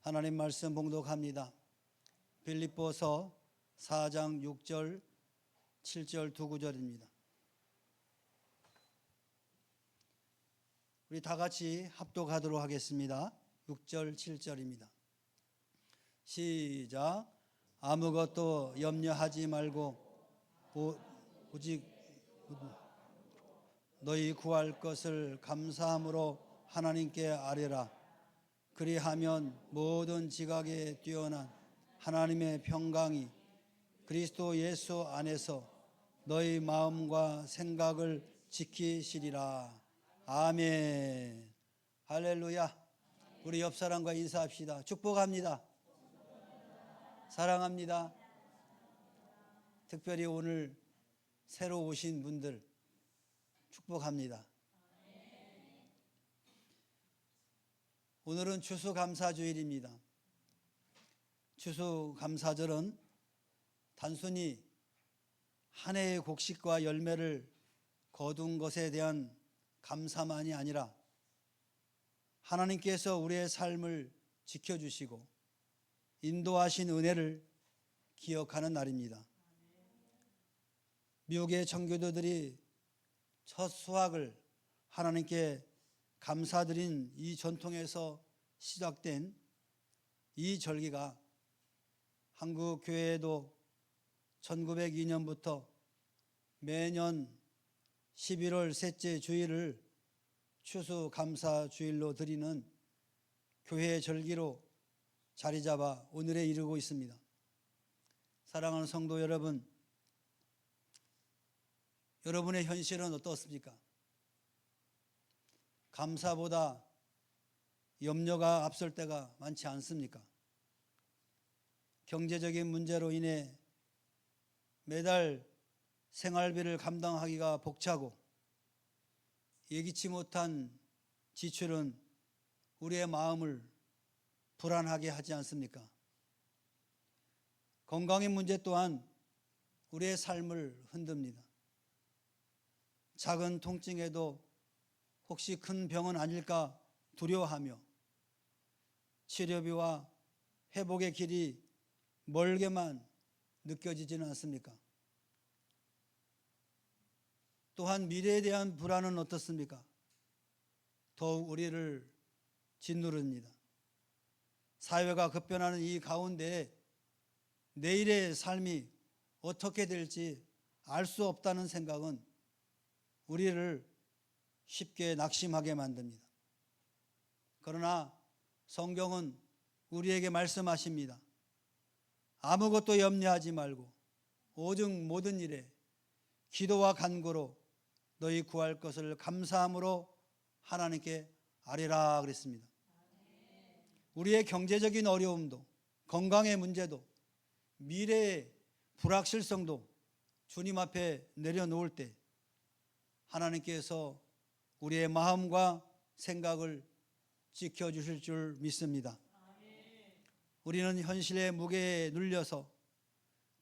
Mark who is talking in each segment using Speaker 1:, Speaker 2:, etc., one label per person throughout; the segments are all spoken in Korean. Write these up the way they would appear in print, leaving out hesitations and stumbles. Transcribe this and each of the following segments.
Speaker 1: 하나님 말씀 봉독합니다. 빌립보서 4장 6절, 7절 두 구절입니다. 우리 다 같이 합독하도록 하겠습니다. 6절, 7절입니다. 시작. 아무것도 염려하지 말고 오직 너희 구할 것을 감사함으로 하나님께 아뢰라. 그리하면 모든 지각에 뛰어난 하나님의 평강이 그리스도 예수 안에서 너희 마음과 생각을 지키시리라. 아멘. 할렐루야. 우리 옆 사람과 인사합시다. 축복합니다. 사랑합니다. 특별히 오늘 새로 오신 분들 축복합니다. 오늘은 추수감사주일입니다. 추수감사절은 단순히 한 해의 곡식과 열매를 거둔 것에 대한 감사만이 아니라 하나님께서 우리의 삶을 지켜주시고 인도하신 은혜를 기억하는 날입니다. 미국의 청교도들이 첫 수확을 하나님께 감사드린 이 전통에서 시작된 이 절기가 한국 교회에도 1902년부터 매년 11월 셋째 주일을 추수감사주일로 드리는 교회의 절기로 자리 잡아 오늘에 이르고 있습니다. 사랑하는 성도 여러분, 여러분의 현실은 어떻습니까? 감사보다 염려가 앞설 때가 많지 않습니까? 경제적인 문제로 인해 매달 생활비를 감당하기가 벅차고 예기치 못한 지출은 우리의 마음을 불안하게 하지 않습니까? 건강의 문제 또한 우리의 삶을 흔듭니다. 작은 통증에도 혹시 큰 병은 아닐까 두려워하며 치료비와 회복의 길이 멀게만 느껴지지는 않습니까? 또한 미래에 대한 불안은 어떻습니까? 더욱 우리를 짓누릅니다. 사회가 급변하는 이 가운데 내일의 삶이 어떻게 될지 알 수 없다는 생각은 우리를 쉽게 낙심하게 만듭니다. 그러나 성경은 우리에게 말씀하십니다. 아무것도 염려하지 말고 오직 모든 일에 기도와 간구로 너희 구할 것을 감사함으로 하나님께 아뢰라 그랬습니다. 우리의 경제적인 어려움도, 건강의 문제도, 미래의 불확실성도 주님 앞에 내려놓을 때 하나님께서 우리의 마음과 생각을 지켜주실 줄 믿습니다. 우리는 현실의 무게에 눌려서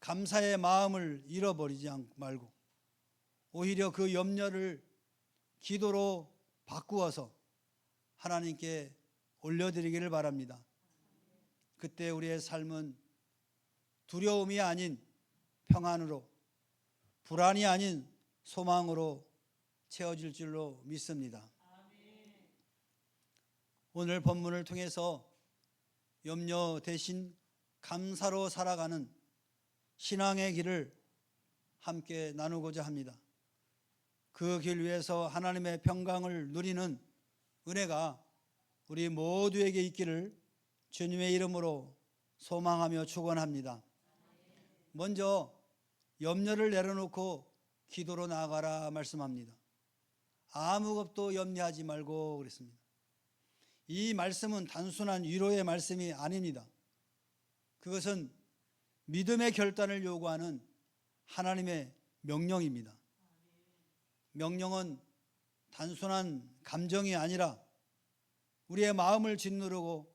Speaker 1: 감사의 마음을 잃어버리지 말고 오히려 그 염려를 기도로 바꾸어서 하나님께 올려드리기를 바랍니다. 그때 우리의 삶은 두려움이 아닌 평안으로, 불안이 아닌 소망으로 채워질 줄로 믿습니다. 오늘 본문을 통해서 염려 대신 감사로 살아가는 신앙의 길을 함께 나누고자 합니다. 그 길 위에서 하나님의 평강을 누리는 은혜가 우리 모두에게 있기를 주님의 이름으로 소망하며 축원합니다. 먼저 염려를 내려놓고 기도로 나아가라 말씀합니다. 아무것도 염려하지 말고 그랬습니다. 이 말씀은 단순한 위로의 말씀이 아닙니다. 그것은 믿음의 결단을 요구하는 하나님의 명령입니다. 명령은 단순한 감정이 아니라 우리의 마음을 짓누르고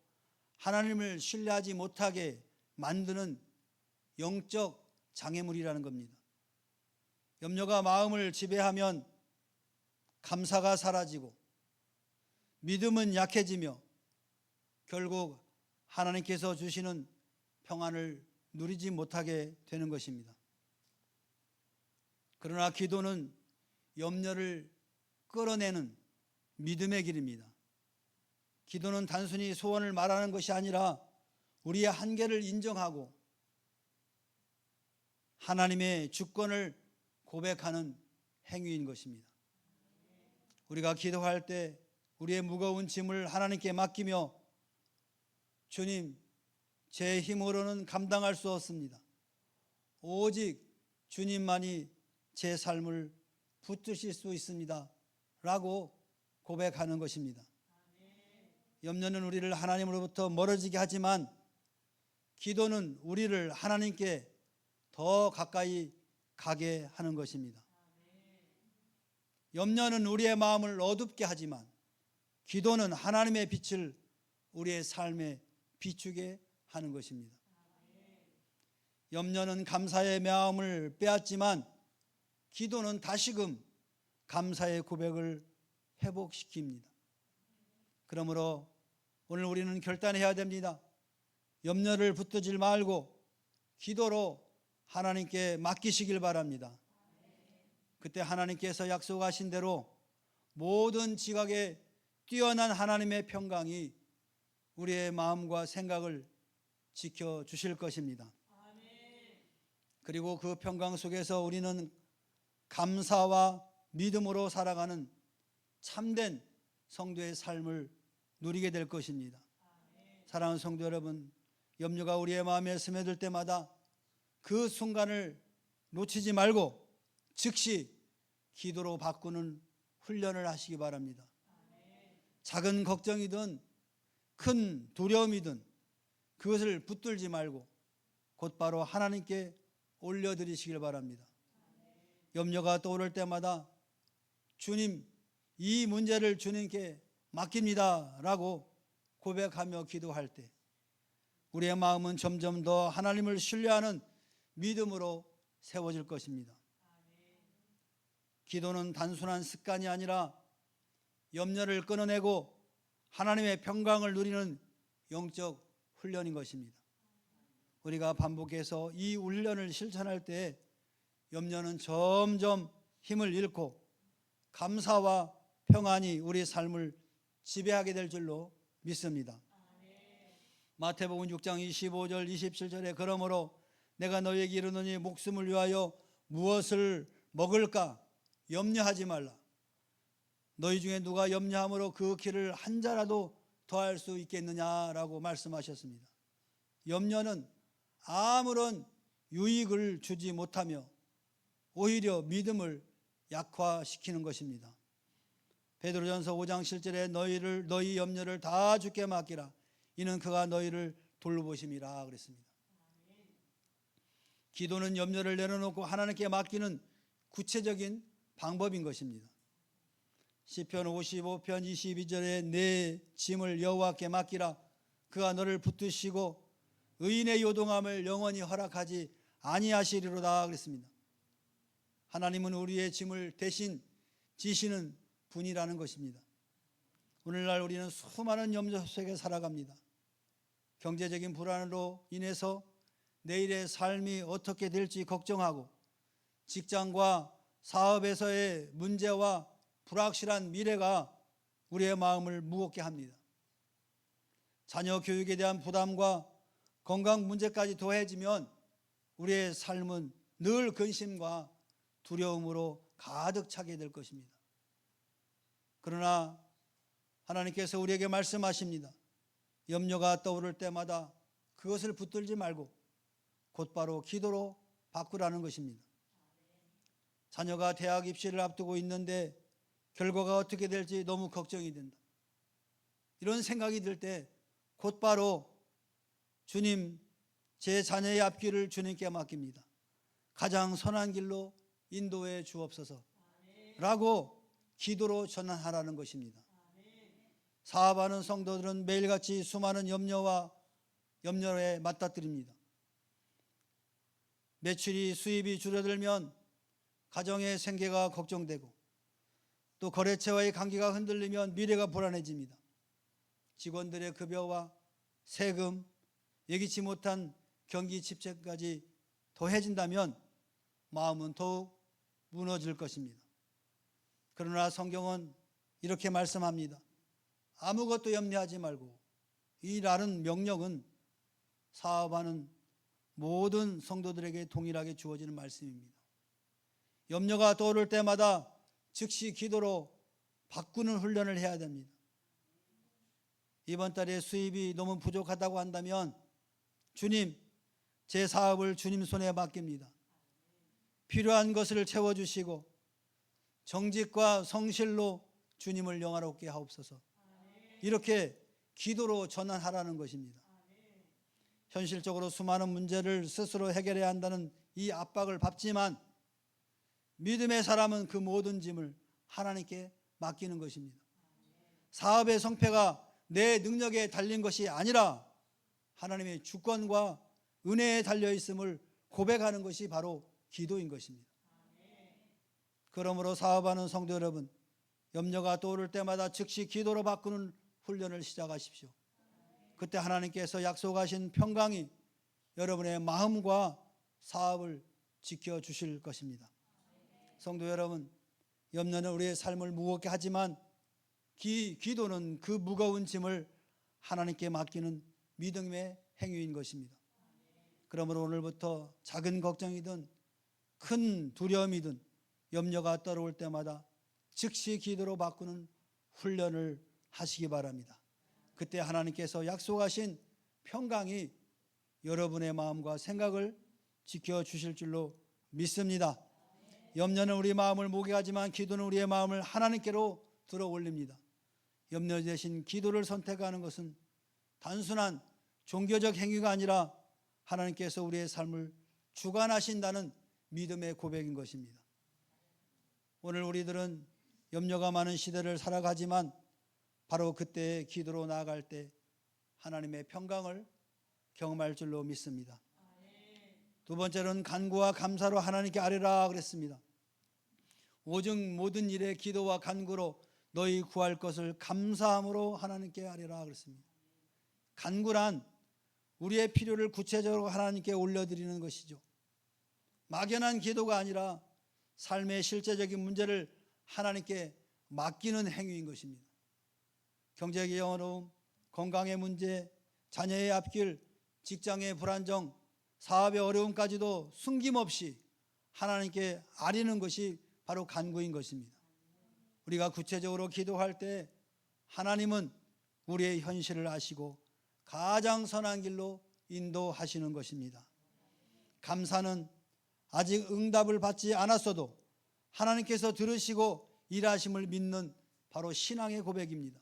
Speaker 1: 하나님을 신뢰하지 못하게 만드는 영적 장애물이라는 겁니다. 염려가 마음을 지배하면 감사가 사라지고 믿음은 약해지며 결국 하나님께서 주시는 평안을 누리지 못하게 되는 것입니다. 그러나 기도는 염려를 끌어내는 믿음의 길입니다. 기도는 단순히 소원을 말하는 것이 아니라 우리의 한계를 인정하고 하나님의 주권을 고백하는 행위인 것입니다. 우리가 기도할 때 우리의 무거운 짐을 하나님께 맡기며 주님, 제 힘으로는 감당할 수 없습니다. 오직 주님만이 제 삶을 붙드실 수 있습니다. 라고 고백하는 것입니다. 염려는 우리를 하나님으로부터 멀어지게 하지만 기도는 우리를 하나님께 더 가까이 가게 하는 것입니다. 염려는 우리의 마음을 어둡게 하지만 기도는 하나님의 빛을 우리의 삶에 비추게 하는 것입니다. 염려는 감사의 마음을 빼앗지만 기도는 다시금 감사의 고백을 회복시킵니다. 그러므로 오늘 우리는 결단해야 됩니다. 염려를 붙들지 말고 기도로 하나님께 맡기시길 바랍니다. 그때 하나님께서 약속하신 대로 모든 지각에 뛰어난 하나님의 평강이 우리의 마음과 생각을 지켜주실 것입니다. 그리고 그 평강 속에서 우리는 감사와 믿음으로 살아가는 참된 성도의 삶을 누리게 될 것입니다. 사랑하는 성도 여러분, 염려가 우리의 마음에 스며들 때마다 그 순간을 놓치지 말고 즉시 기도로 바꾸는 훈련을 하시기 바랍니다. 작은 걱정이든 큰 두려움이든 그것을 붙들지 말고 곧바로 하나님께 올려드리시길 바랍니다. 염려가 떠오를 때마다 주님, 이 문제를 주님께 맡깁니다 라고 고백하며 기도할 때 우리의 마음은 점점 더 하나님을 신뢰하는 믿음으로 세워질 것입니다. 기도는 단순한 습관이 아니라 염려를 끊어내고 하나님의 평강을 누리는 영적 훈련인 것입니다. 우리가 반복해서 이 훈련을 실천할 때 염려는 점점 힘을 잃고 감사와 평안이 우리 삶을 지배하게 될 줄로 믿습니다. 마태복음 6장 25절 27절에 그러므로 내가 너희에게 이르노니 목숨을 위하여 무엇을 먹을까 염려하지 말라. 너희 중에 누가 염려함으로 그 길을 한 자라도 더할 수 있겠느냐라고 말씀하셨습니다. 염려는 아무런 유익을 주지 못하며 오히려 믿음을 약화시키는 것입니다. 베드로전서 5장 7절에 너희 염려를 다 주께 맡기라. 이는 그가 너희를 돌보심이라 그랬습니다. 기도는 염려를 내려놓고 하나님께 맡기는 구체적인 방법인 것입니다. 시편 55편 22절에 내 짐을 여호와께 맡기라. 그가 너를 붙드시고 의인의 요동함을 영원히 허락하지 아니하시리로다 그랬습니다. 하나님은 우리의 짐을 대신 지시는 분이라는 것입니다. 오늘날 우리는 수많은 염려 속에 살아갑니다. 경제적인 불안으로 인해서 내일의 삶이 어떻게 될지 걱정하고 직장과 사업에서의 문제와 불확실한 미래가 우리의 마음을 무겁게 합니다. 자녀 교육에 대한 부담과 건강 문제까지 더해지면 우리의 삶은 늘 근심과 두려움으로 가득 차게 될 것입니다. 그러나 하나님께서 우리에게 말씀하십니다. 염려가 떠오를 때마다 그것을 붙들지 말고 곧바로 기도로 바꾸라는 것입니다. 자녀가 대학 입시를 앞두고 있는데 결과가 어떻게 될지 너무 걱정이 된다. 이런 생각이 들 때 곧바로 주님, 제 자녀의 앞길을 주님께 맡깁니다. 가장 선한 길로 인도해 주옵소서 라고 기도로 전환하라는 것입니다. 사업하는 성도들은 매일같이 수많은 염려에 맞닥뜨립니다. 매출이 수입이 줄어들면 가정의 생계가 걱정되고 또 거래처와의 관계가 흔들리면 미래가 불안해집니다. 직원들의 급여와 세금, 예기치 못한 경기 침체까지 더해진다면 마음은 더욱 무너질 것입니다. 그러나 성경은 이렇게 말씀합니다. 아무것도 염려하지 말고 이 나른 명령은 사업하는 모든 성도들에게 동일하게 주어지는 말씀입니다. 염려가 떠오를 때마다 즉시 기도로 바꾸는 훈련을 해야 됩니다. 이번 달에 수입이 너무 부족하다고 한다면 주님, 제 사업을 주님 손에 맡깁니다. 필요한 것을 채워주시고 정직과 성실로 주님을 영화롭게 하옵소서. 이렇게 기도로 전환하라는 것입니다. 현실적으로 수많은 문제를 스스로 해결해야 한다는 이 압박을 받지만 믿음의 사람은 그 모든 짐을 하나님께 맡기는 것입니다. 사업의 성패가 내 능력에 달린 것이 아니라 하나님의 주권과 은혜에 달려 있음을 고백하는 것이 바로 기도인 것입니다. 그러므로 사업하는 성도 여러분, 염려가 떠오를 때마다 즉시 기도로 바꾸는 훈련을 시작하십시오. 그때 하나님께서 약속하신 평강이 여러분의 마음과 사업을 지켜주실 것입니다. 성도 여러분, 염려는 우리의 삶을 무겁게 하지만 기도는 그 무거운 짐을 하나님께 맡기는 믿음의 행위인 것입니다. 그러므로 오늘부터 작은 걱정이든 큰 두려움이든 염려가 떠오를 때마다 즉시 기도로 바꾸는 훈련을 하시기 바랍니다. 그때 하나님께서 약속하신 평강이 여러분의 마음과 생각을 지켜주실 줄로 믿습니다. 염려는 우리 마음을 무게 하지만 기도는 우리의 마음을 하나님께로 들어 올립니다. 염려 대신 기도를 선택하는 것은 단순한 종교적 행위가 아니라 하나님께서 우리의 삶을 주관하신다는 믿음의 고백인 것입니다. 오늘 우리들은 염려가 많은 시대를 살아가지만 바로 그때의 기도로 나아갈 때 하나님의 평강을 경험할 줄로 믿습니다. 두 번째로는 간구와 감사로 하나님께 아뢰라 그랬습니다. 오직 모든 일에 기도와 간구로 너희 구할 것을 감사함으로 하나님께 아뢰라 그랬습니다. 간구란 우리의 필요를 구체적으로 하나님께 올려드리는 것이죠. 막연한 기도가 아니라 삶의 실제적인 문제를 하나님께 맡기는 행위인 것입니다. 경제적인 어려움, 건강의 문제, 자녀의 앞길, 직장의 불안정, 사업의 어려움까지도 숨김없이 하나님께 아뢰는 것이 바로 간구인 것입니다. 우리가 구체적으로 기도할 때 하나님은 우리의 현실을 아시고 가장 선한 길로 인도하시는 것입니다. 감사는 아직 응답을 받지 않았어도 하나님께서 들으시고 일하심을 믿는 바로 신앙의 고백입니다.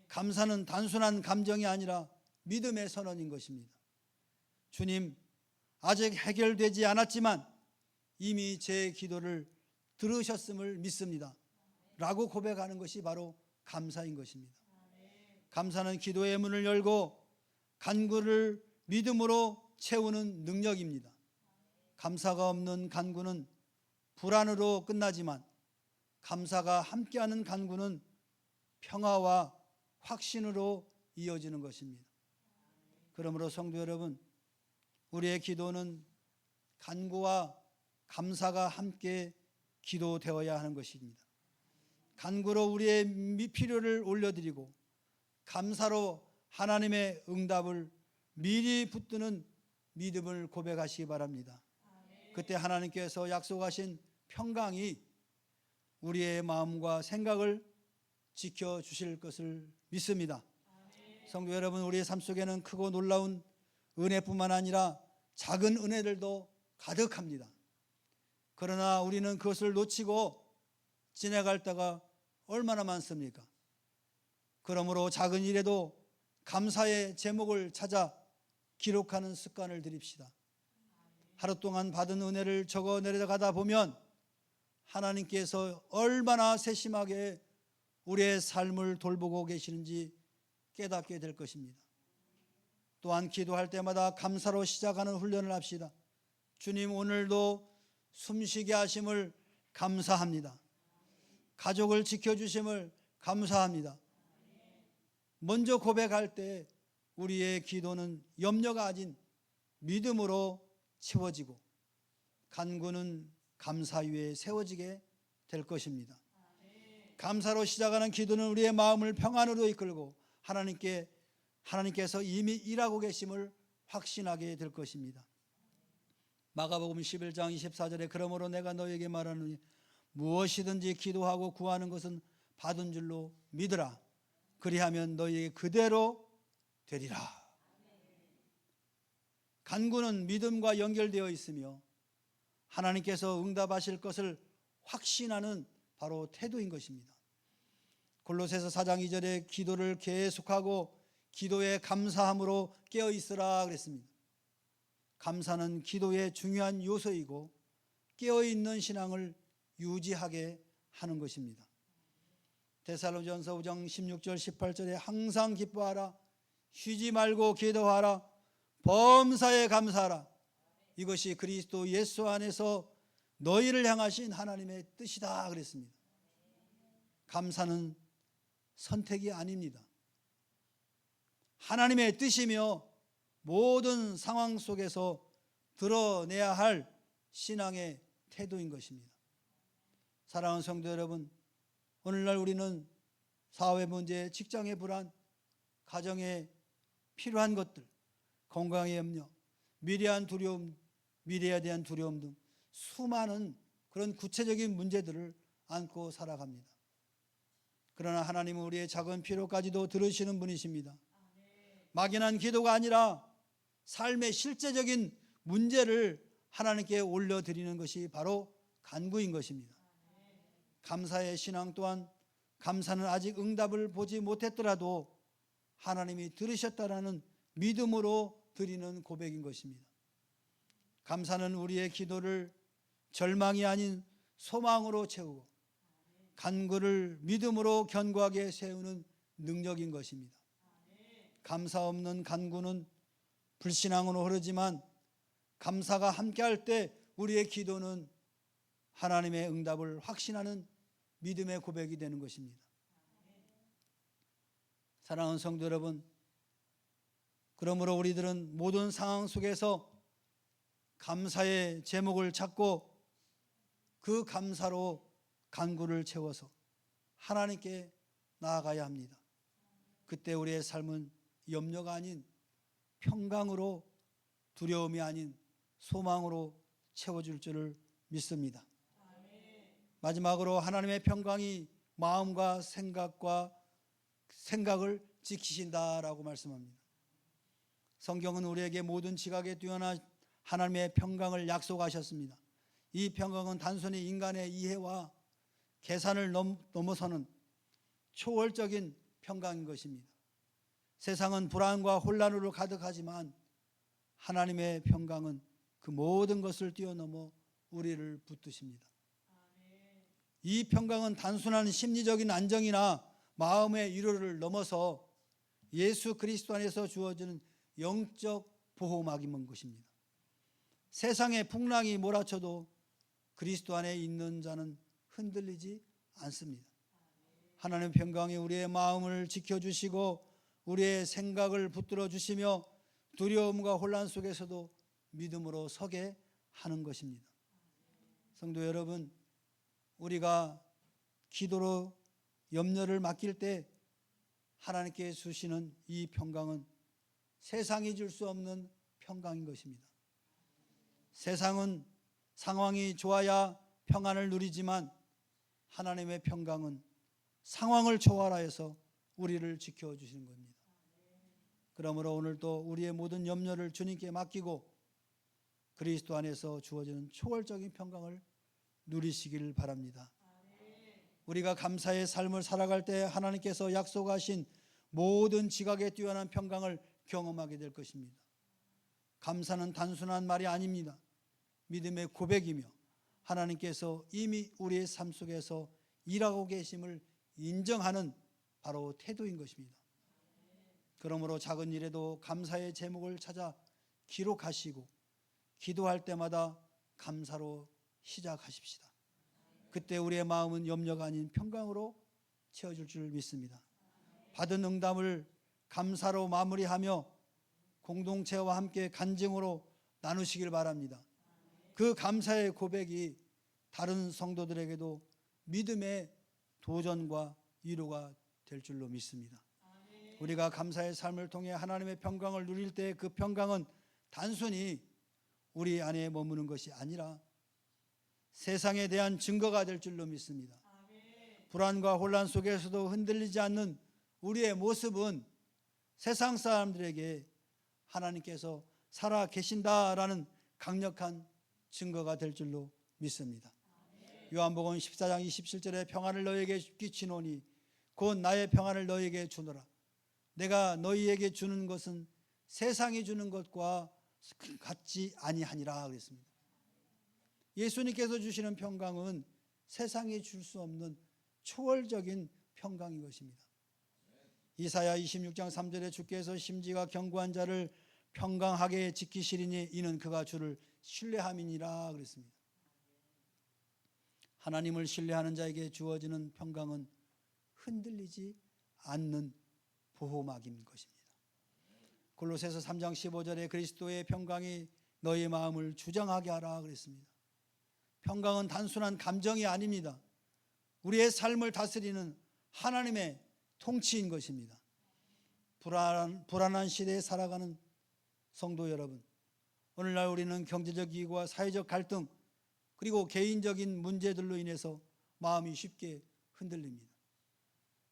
Speaker 1: 감사는 단순한 감정이 아니라 믿음의 선언인 것입니다. 주님, 아직 해결되지 않았지만 이미 제 기도를 들으셨음을 믿습니다. 라고 고백하는 것이 바로 감사인 것입니다. 감사는 기도의 문을 열고 간구를 믿음으로 채우는 능력입니다. 감사가 없는 간구는 불안으로 끝나지만 감사가 함께하는 간구는 평화와 확신으로 이어지는 것입니다. 그러므로 성도 여러분, 우리의 기도는 간구와 감사가 함께 기도되어야 하는 것입니다. 간구로 우리의 필요를 올려드리고 감사로 하나님의 응답을 미리 붙드는 믿음을 고백하시기 바랍니다. 그때 하나님께서 약속하신 평강이 우리의 마음과 생각을 지켜주실 것을 믿습니다. 성도 여러분, 우리의 삶 속에는 크고 놀라운 은혜뿐만 아니라 작은 은혜들도 가득합니다. 그러나 우리는 그것을 놓치고 지나갈 때가 얼마나 많습니까? 그러므로 작은 일에도 감사의 제목을 찾아 기록하는 습관을 들입시다. 하루 동안 받은 은혜를 적어 내려가다 보면 하나님께서 얼마나 세심하게 우리의 삶을 돌보고 계시는지 깨닫게 될 것입니다. 또한 기도할 때마다 감사로 시작하는 훈련을 합시다. 주님, 오늘도 숨쉬게 하심을 감사합니다. 가족을 지켜주심을 감사합니다. 먼저 고백할 때 우리의 기도는 염려가 아닌 믿음으로 채워지고 간구는 감사 위에 세워지게 될 것입니다. 감사로 시작하는 기도는 우리의 마음을 평안으로 이끌고 하나님께서 이미 일하고 계심을 확신하게 될 것입니다. 마가복음 11장 24절에 그러므로 내가 너에게 말하노니 무엇이든지 기도하고 구하는 것은 받은 줄로 믿으라. 그리하면 너희에게 그대로 되리라. 간구는 믿음과 연결되어 있으며 하나님께서 응답하실 것을 확신하는 바로 태도인 것입니다. 골로새서 4장 2절에 기도를 계속하고 기도에 감사함으로 깨어 있으라 그랬습니다. 감사는 기도의 중요한 요소이고 깨어 있는 신앙을 유지하게 하는 것입니다. 데살로니가전서 5장 16절 18절에 항상 기뻐하라, 쉬지 말고 기도하라, 범사에 감사하라. 이것이 그리스도 예수 안에서 너희를 향하신 하나님의 뜻이다 그랬습니다. 감사는 선택이 아닙니다. 하나님의 뜻이며 모든 상황 속에서 드러내야 할 신앙의 태도인 것입니다. 사랑하는 성도 여러분, 오늘날 우리는 사회 문제, 직장의 불안, 가정에 필요한 것들, 건강의 염려, 미래에 대한 두려움 등 수많은 그런 구체적인 문제들을 안고 살아갑니다. 그러나 하나님은 우리의 작은 필요까지도 들으시는 분이십니다. 막연한 기도가 아니라 삶의 실제적인 문제를 하나님께 올려드리는 것이 바로 간구인 것입니다. 감사의 신앙 또한 감사는 아직 응답을 보지 못했더라도 하나님이 들으셨다라는 믿음으로 드리는 고백인 것입니다. 감사는 우리의 기도를 절망이 아닌 소망으로 채우고 간구를 믿음으로 견고하게 세우는 능력인 것입니다. 감사 없는 간구는 불신앙으로 흐르지만 감사가 함께할 때 우리의 기도는 하나님의 응답을 확신하는 믿음의 고백이 되는 것입니다. 사랑하는 성도 여러분, 그러므로 우리들은 모든 상황 속에서 감사의 제목을 찾고 그 감사로 간구를 채워서 하나님께 나아가야 합니다. 그때 우리의 삶은 염려가 아닌 평강으로, 두려움이 아닌 소망으로 채워줄 줄을 믿습니다. 마지막으로 하나님의 평강이 마음과 생각을 지키신다라고 말씀합니다. 성경은 우리에게 모든 지각에 뛰어난 하나님의 평강을 약속하셨습니다. 이 평강은 단순히 인간의 이해와 계산을 넘어서는 초월적인 평강인 것입니다. 세상은 불안과 혼란으로 가득하지만 하나님의 평강은 그 모든 것을 뛰어넘어 우리를 붙드십니다. 이 평강은 단순한 심리적인 안정이나 마음의 위로를 넘어서 예수 그리스도 안에서 주어지는 영적 보호막인 것입니다. 세상의 풍랑이 몰아쳐도 그리스도 안에 있는 자는 흔들리지 않습니다. 하나님의 평강이 우리의 마음을 지켜주시고 우리의 생각을 붙들어 주시며 두려움과 혼란 속에서도 믿음으로 서게 하는 것입니다. 성도 여러분, 우리가 기도로 염려를 맡길 때 하나님께 주시는 이 평강은 세상이 줄 수 없는 평강인 것입니다. 세상은 상황이 좋아야 평안을 누리지만 하나님의 평강은 상황을 초월하여서 우리를 지켜주시는 겁니다. 그러므로 오늘도 우리의 모든 염려를 주님께 맡기고 그리스도 안에서 주어지는 초월적인 평강을 누리시길 바랍니다. 우리가 감사의 삶을 살아갈 때 하나님께서 약속하신 모든 지각에 뛰어난 평강을 경험하게 될 것입니다. 감사는 단순한 말이 아닙니다. 믿음의 고백이며 하나님께서 이미 우리의 삶 속에서 일하고 계심을 인정하는 바로 태도인 것입니다. 그러므로 작은 일에도 감사의 제목을 찾아 기록하시고 기도할 때마다 감사로 시작하십시다. 그때 우리의 마음은 염려가 아닌 평강으로 채워질 줄 믿습니다. 받은 응답을 감사로 마무리하며 공동체와 함께 간증으로 나누시길 바랍니다. 그 감사의 고백이 다른 성도들에게도 믿음의 도전과 위로가 될 줄로 믿습니다. 우리가 감사의 삶을 통해 하나님의 평강을 누릴 때 그 평강은 단순히 우리 안에 머무는 것이 아니라 세상에 대한 증거가 될 줄로 믿습니다. 불안과 혼란 속에서도 흔들리지 않는 우리의 모습은 세상 사람들에게 하나님께서 살아 계신다라는 강력한 증거가 될 줄로 믿습니다. 요한복음 14장 27절에 평안을 너희에게 끼치노니 곧 나의 평안을 너희에게 주노라. 내가 너희에게 주는 것은 세상이 주는 것과 같지 아니하니라 그랬습니다. 예수님께서 주시는 평강은 세상이 줄 수 없는 초월적인 평강인 것입니다. 이사야 26장 3절에 주께서 심지가 견고한 자를 평강하게 지키시리니 이는 그가 주를 신뢰함이니라 그랬습니다. 하나님을 신뢰하는 자에게 주어지는 평강은 흔들리지 않는 보호막인 것입니다. 골로새서 3장 15절에 그리스도의 평강이 너희 마음을 주장하게 하라 그랬습니다. 평강은 단순한 감정이 아닙니다. 우리의 삶을 다스리는 하나님의 통치인 것입니다. 불안한 시대에 살아가는 성도 여러분, 오늘날 우리는 경제적 이익과 사회적 갈등 그리고 개인적인 문제들로 인해서 마음이 쉽게 흔들립니다.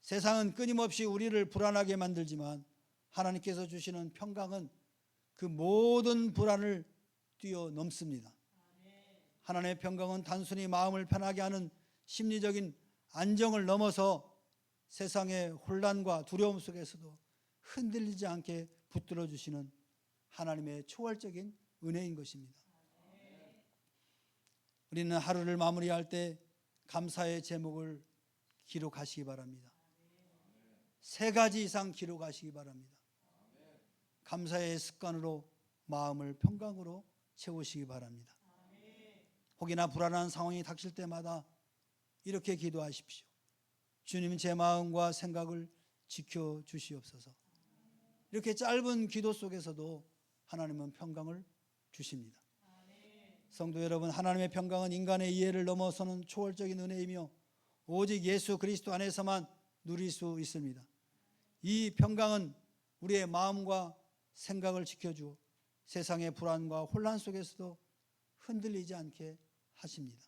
Speaker 1: 세상은 끊임없이 우리를 불안하게 만들지만 하나님께서 주시는 평강은 그 모든 불안을 뛰어넘습니다. 하나님의 평강은 단순히 마음을 편하게 하는 심리적인 안정을 넘어서 세상의 혼란과 두려움 속에서도 흔들리지 않게 붙들어 주시는 하나님의 초월적인 은혜인 것입니다. 우리는 하루를 마무리할 때 감사의 제목을 기록하시기 바랍니다. 3가지 이상 기록하시기 바랍니다. 감사의 습관으로 마음을 평강으로 채우시기 바랍니다. 혹이나 불안한 상황이 닥칠 때마다 이렇게 기도하십시오. 주님, 제 마음과 생각을 지켜주시옵소서. 이렇게 짧은 기도 속에서도 하나님은 평강을 주십니다. 성도 여러분, 하나님의 평강은 인간의 이해를 넘어서는 초월적인 은혜이며 오직 예수 그리스도 안에서만 누릴 수 있습니다. 이 평강은 우리의 마음과 생각을 지켜주어 세상의 불안과 혼란 속에서도 흔들리지 않게 하십니다.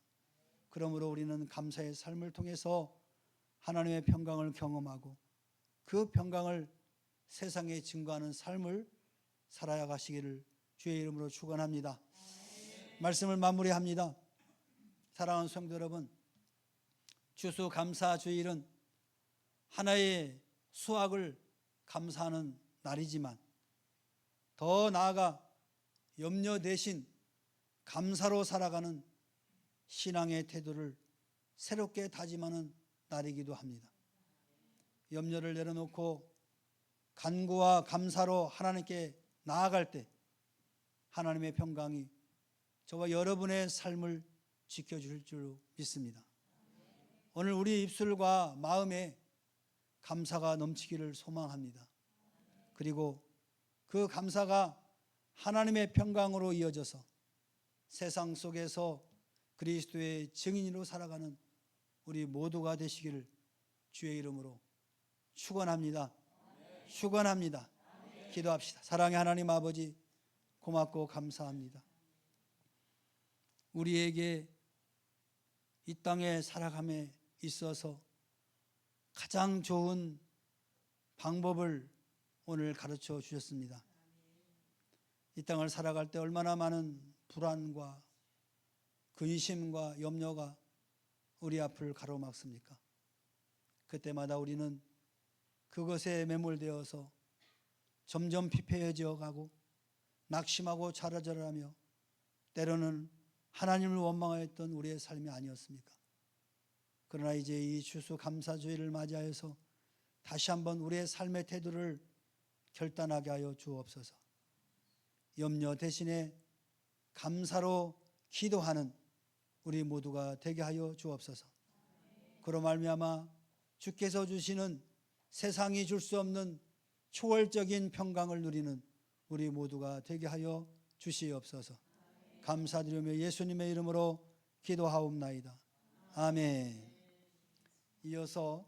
Speaker 1: 그러므로 우리는 감사의 삶을 통해서 하나님의 평강을 경험하고 그 평강을 세상에 증거하는 삶을 살아야 가시기를 주의 이름으로 축원합니다. 말씀을 마무리합니다. 사랑하는 성도 여러분, 추수감사주일은 하나의 수확을 감사하는 날이지만 더 나아가 염려 대신 감사로 살아가는 신앙의 태도를 새롭게 다짐하는 날이기도 합니다. 염려를 내려놓고 간구와 감사로 하나님께 나아갈 때 하나님의 평강이 저와 여러분의 삶을 지켜줄 줄 믿습니다. 오늘 우리 입술과 마음에 감사가 넘치기를 소망합니다. 그리고 그 감사가 하나님의 평강으로 이어져서 세상 속에서 그리스도의 증인으로 살아가는 우리 모두가 되시기를 주의 이름으로 축원합니다. 축원합니다. 기도합시다. 사랑의 하나님 아버지, 고맙고 감사합니다. 우리에게 이 땅에 살아감에 있어서 가장 좋은 방법을 오늘 가르쳐 주셨습니다. 이 땅을 살아갈 때 얼마나 많은 불안과 근심과 염려가 우리 앞을 가로막습니까? 그때마다 우리는 그것에 매몰되어서 점점 피폐해져 가고 낙심하고 좌절하며 때로는 하나님을 원망하였던 우리의 삶이 아니었습니까? 그러나 이제 이 추수감사주일을 맞이하여서 다시 한번 우리의 삶의 태도를 결단하게 하여 주옵소서. 염려 대신에 감사로 기도하는 우리 모두가 되게 하여 주옵소서. 그로 말미암아 주께서 주시는 세상이 줄 수 없는 초월적인 평강을 누리는 우리 모두가 되게 하여 주시옵소서. 감사드리며 예수님의 이름으로 기도하옵나이다. 아멘. 이어서